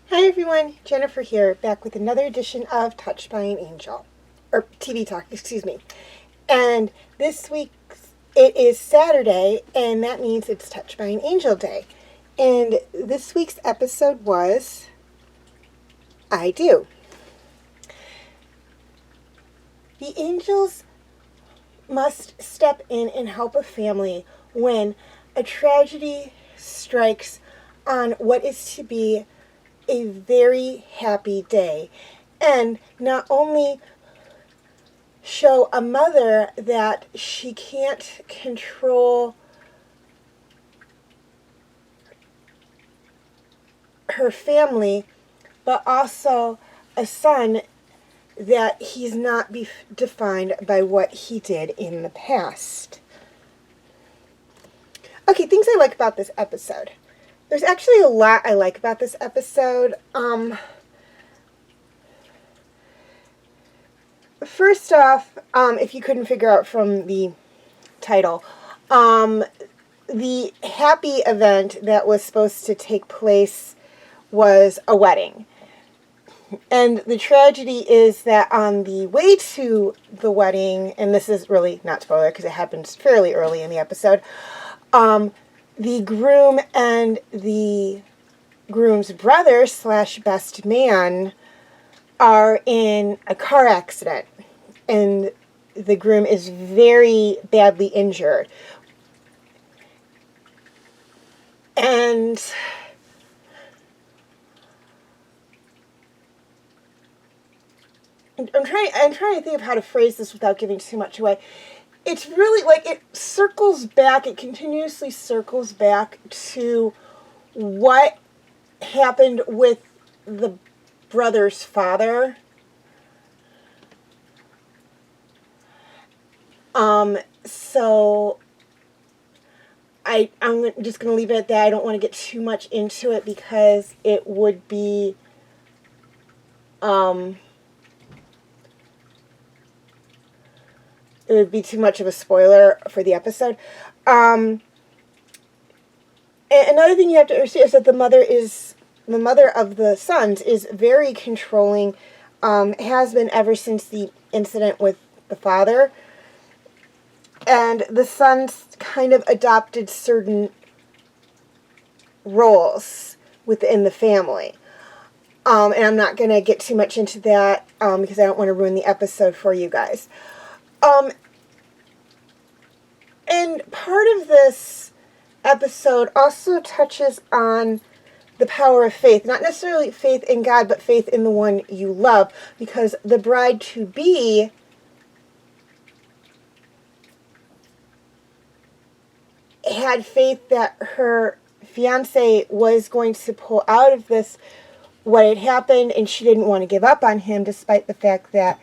Hi everyone, Jennifer here, back with another edition of Touched by an Angel, or TV Talk, excuse me. And this week, it is Saturday, and that means it's Touched by an Angel Day. And this week's episode was, I Do. The angels must step in and help a family when a tragedy strikes on what is to be a very happy day, and not only show a mother that she can't control her family, but also a son that he's not defined by what he did in the past. Okay, things I like about this episode. There's actually a lot I like about this episode. First off, if you couldn't figure out from the title, the happy event that was supposed to take place was a wedding. And the tragedy is that on the way to the wedding, and this is really not spoiler because it happens fairly early in the episode, the groom and the groom's brother / best man are in a car accident, and the groom is very badly injured. And I'm trying to think of how to phrase this without giving too much away. It's really like it continuously circles back to what happened with the brother's father. So I'm just going to leave it at that. I don't want to get too much into it because it would be too much of a spoiler for the episode. And another thing you have to understand is that the mother of the sons is very controlling, has been ever since the incident with the father. And the sons kind of adopted certain roles within the family. And I'm not going to get too much into that because I don't want to ruin the episode for you guys. And part of this episode also touches on the power of faith. Not necessarily faith in God, but faith in the one you love. Because the bride-to-be had faith that her fiancé was going to pull out of this, what had happened, and she didn't want to give up on him, despite the fact that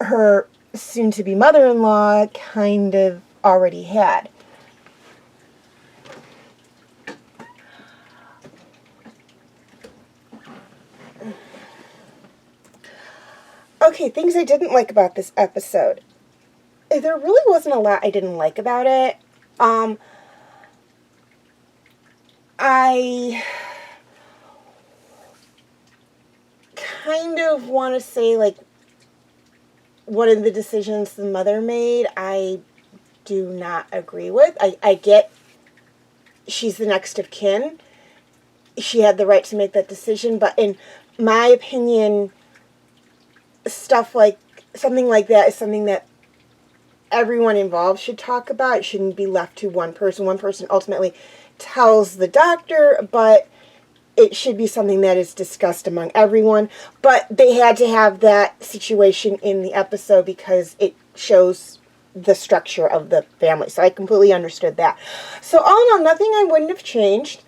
her soon-to-be mother-in-law kind of already had. Okay, things I didn't like about this episode. there really wasn't a lot I didn't like about it. I kind of want to say, like, one of the decisions the mother made, I do not agree with. I get she's the next of kin. She had the right to make that decision, but in my opinion, something like that is something that everyone involved should talk about. It shouldn't be left to one person. One person ultimately tells the doctor, but it should be something that is discussed among everyone. But they had to have that situation in the episode because it shows the structure of the family. So I completely understood that. So all in all, nothing I wouldn't have changed.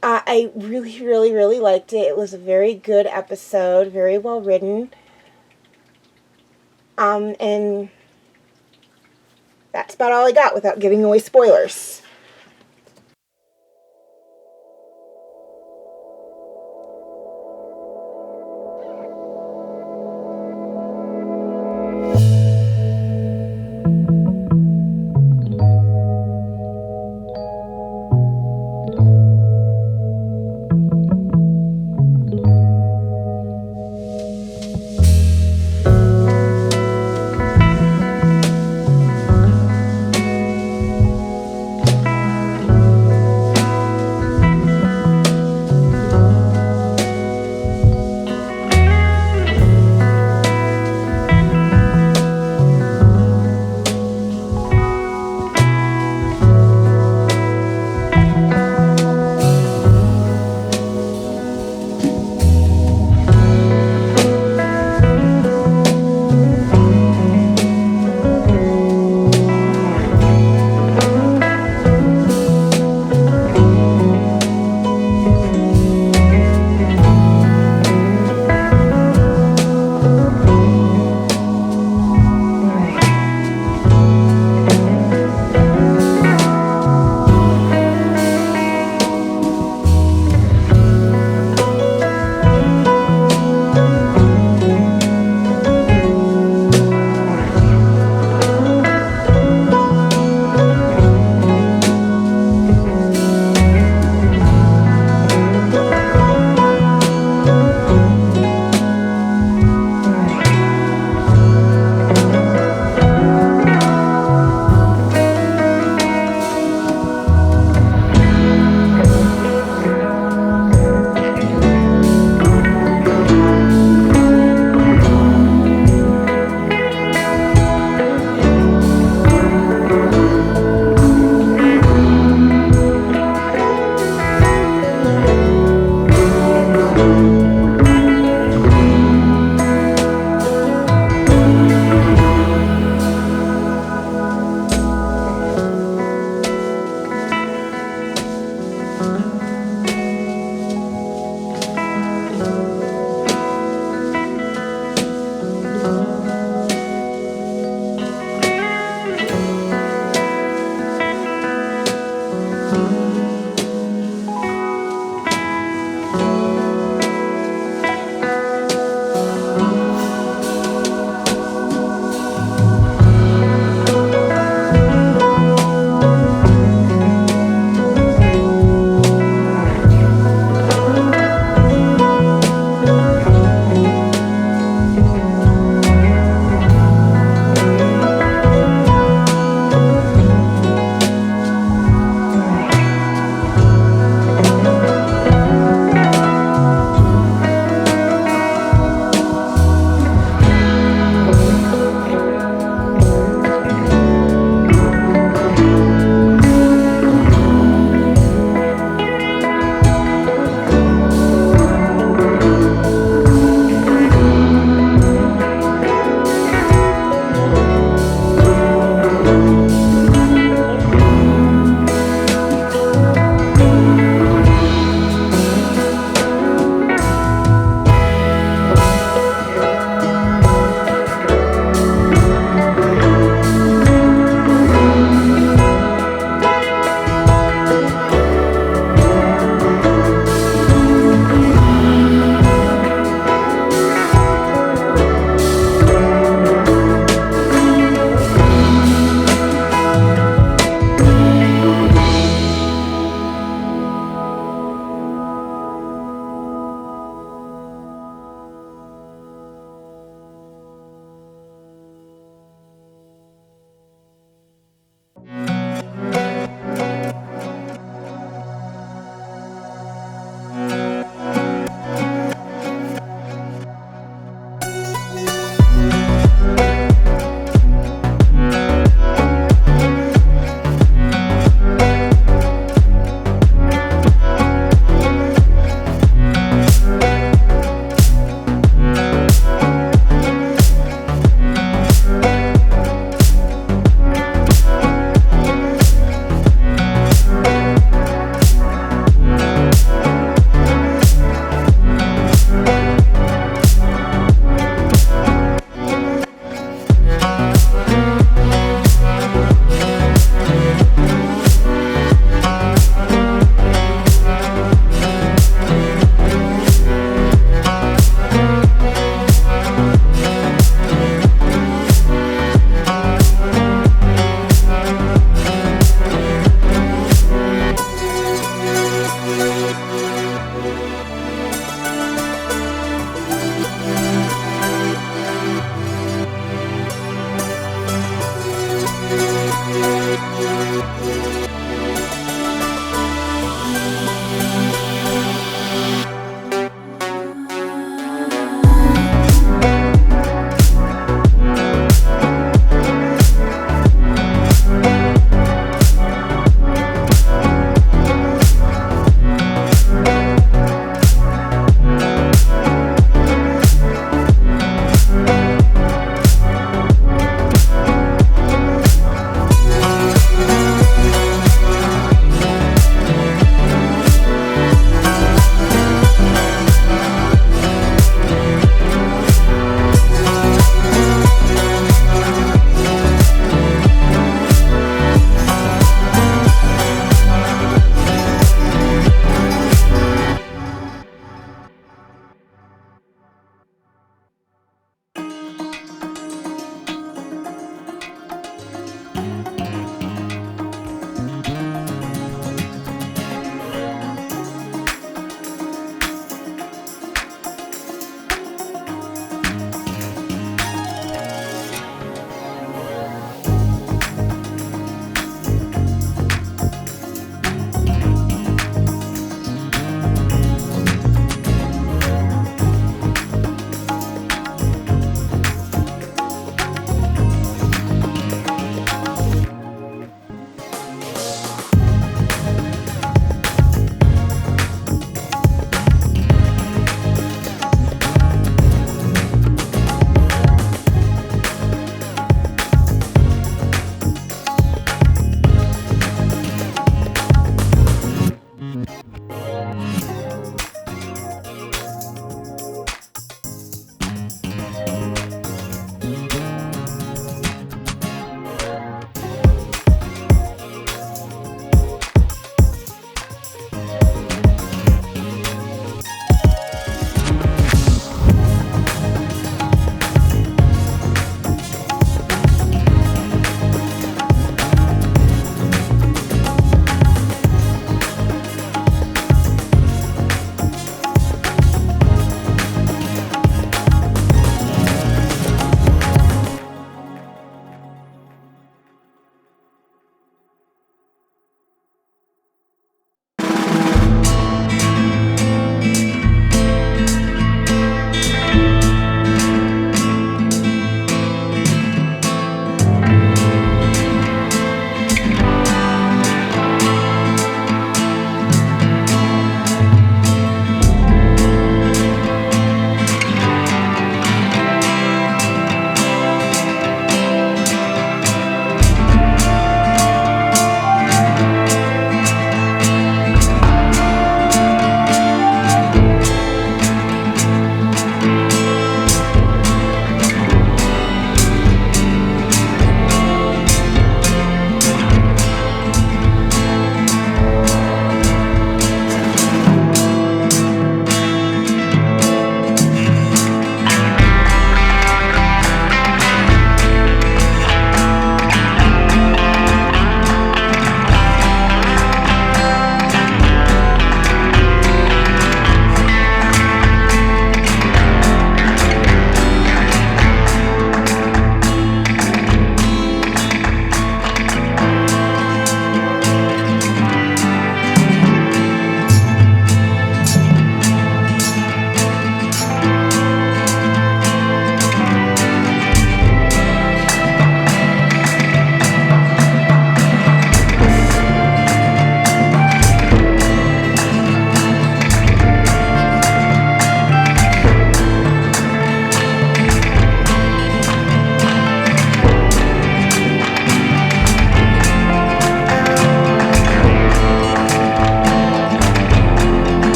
I really, really, really liked it. It was a very good episode, very well written. And that's about all I got without giving away spoilers.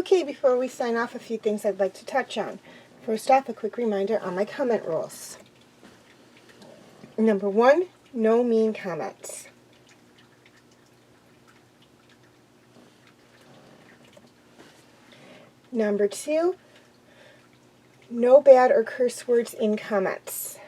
Okay, before we sign off, a few things I'd like to touch on. First off, a quick reminder on my comment rules. Number 1, no mean comments. Number 2, no bad or curse words in comments.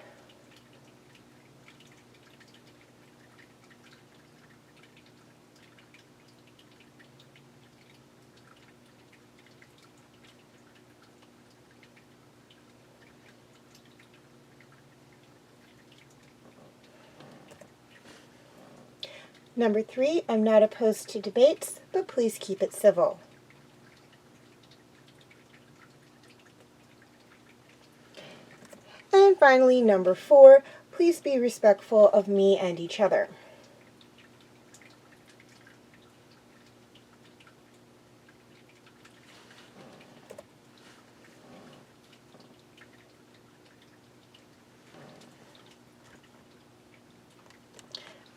Number 3, I'm not opposed to debates, but please keep it civil. And finally, number 4, please be respectful of me and each other.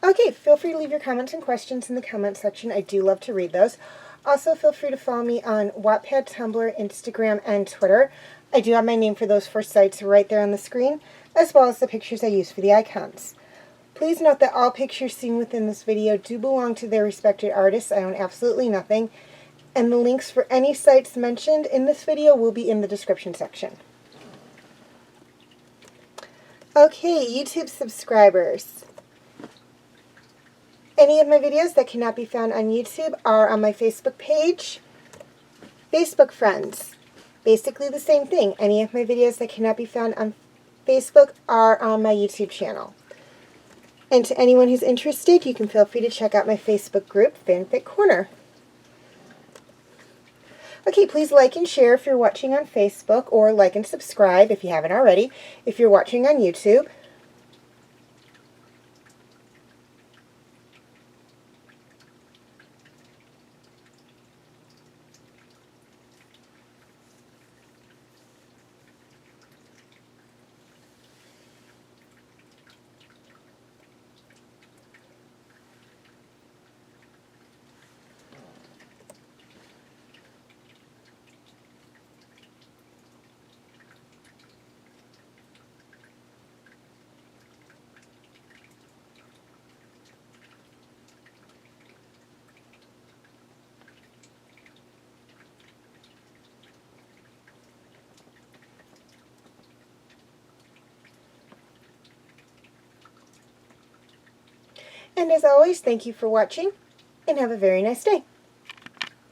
Okay, feel free to leave your comments and questions in the comment section. I do love to read those. Also, feel free to follow me on Wattpad, Tumblr, Instagram, and Twitter. I do have my name for those 4 sites right there on the screen, as well as the pictures I use for the icons. Please note that all pictures seen within this video do belong to their respected artists. I own absolutely nothing, and the links for any sites mentioned in this video will be in the description section. Okay, YouTube subscribers. Any of my videos that cannot be found on YouTube are on my Facebook page. Facebook friends. Basically the same thing. Any of my videos that cannot be found on Facebook are on my YouTube channel. And to anyone who's interested, you can feel free to check out my Facebook group, Fanfic Corner. Okay, please like and share if you're watching on Facebook, or like and subscribe if you haven't already, if you're watching on YouTube. And as always, thank you for watching, and have a very nice day.